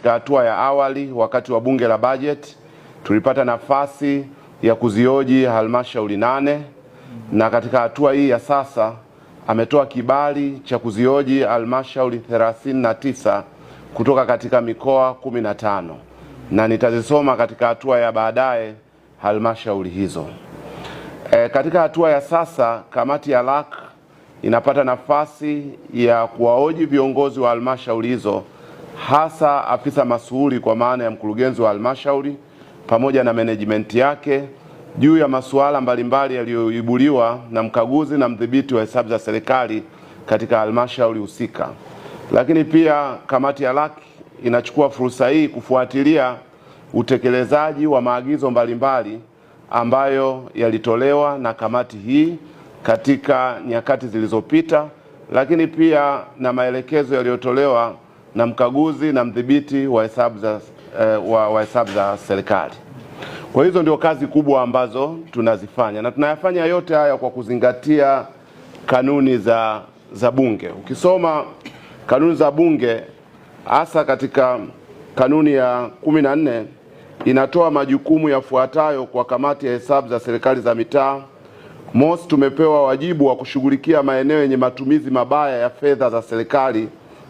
katika hatua ya awali wakati wa bunge la bajeti tulipata nafasi ya kuzioji halmashauri 8, na katika hatua hii ya sasa ametoa kibali cha kuzioji halmashauri 39 kutoka katika mikoa 15, na nitazisoma katika hatua ya baadaye halmashauri hizo. Katika hatua ya sasa kamati ya LAC inapata nafasi ya kuwahoji viongozi wa halmashauri hizo, hasa afisa masuhuri kwa maana ya mkurugenzi wa halmashauri pamoja na management yake juu ya masuala mbalimbali yaliyoibuliwa na mkaguzi na mdhibiti wa hesabu za serikali katika halmashauri husika. Lakini pia kamati ya LAC inachukua fursa hii kufuatilia utekelezaji wa maagizo mbalimbali ambayo yalitolewa na kamati hii katika nyakati zilizopita, lakini pia na maelekezo yaliyotolewa na mkaguzi na mdhibiti wa hesabu za serikali. Kwa hizo ndio kazi kubwa ambazo tunazifanya, na tunayafanya yote haya kwa kuzingatia kanuni za bunge. Ukisoma kanuni za bunge, hasa katika kanuni ya 14 inatoa majukumu yafuatayo kwa kamati ya hesabu za serikali za mitaa. Mosi, tumepewa wajibu wa kushughulikia maeneo yenye matumizi mabaya ya fedha za serikali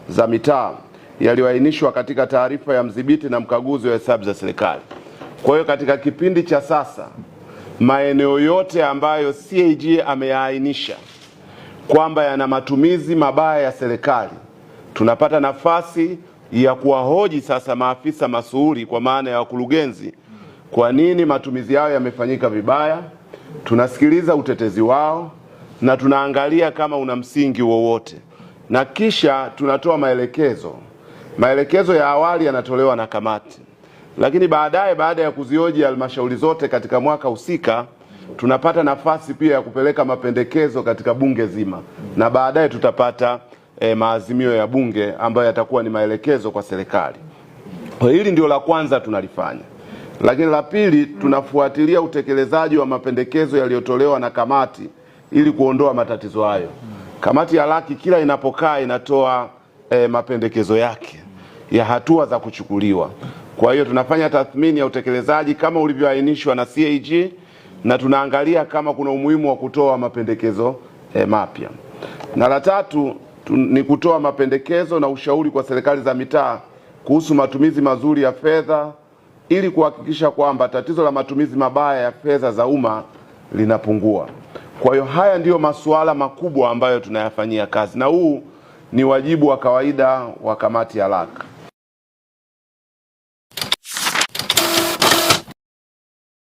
za mitaa yaliyoainishwa katika taarifa ya mdhibiti na mkaguzi wa hesabu za serikali. Kwa hiyo katika kipindi cha sasa maeneo yote ambayo CAG ameyaainisha kwamba yana matumizi mabaya ya serikali, tunapata nafasi ya kuwahoji sasa maafisa masuhuri kwa maana ya wakurugenzi, kwa nini matumizi yao yamefanyika vibaya. Tunasikiliza utetezi wao na tunaangalia kama una msingi wowote, na kisha tunatoa maelekezo. Maelekezo ya awali yanatolewa na kamati, lakini baadaye, baada ya kuzioji halmashauri zote katika mwaka husika, tunapata nafasi pia ya kupeleka mapendekezo katika bunge zima, na baadaye tutapata maazimio ya bunge ambayo yatakuwa ni maelekezo kwa serikali. Hili ndio la kwanza tunalifanya. Lakini la pili, tunafuatilia utekelezaji wa mapendekezo yaliyotolewa na kamati ili kuondoa matatizo hayo. Kamati ya LAC kila inapokaa inatoa mapendekezo yake ya hatua za kuchukuliwa. Kwa hiyo tunafanya tathmini ya utekelezaji kama ulivyoainishwa na CAG, na tunaangalia kama kuna umuhimu wa kutoa mapendekezo mapya. Na la tatu ni kutoa mapendekezo na ushauri kwa serikali za mitaa kuhusu matumizi mazuri ya fedha ili kuhakikisha kwamba tatizo la matumizi mabaya ya fedha za umma linapungua. Kwa hiyo haya ndiyo masuala makubwa ambayo tunayafanyia kazi, na huu ni wajibu wa kawaida wa kamati ya LAC.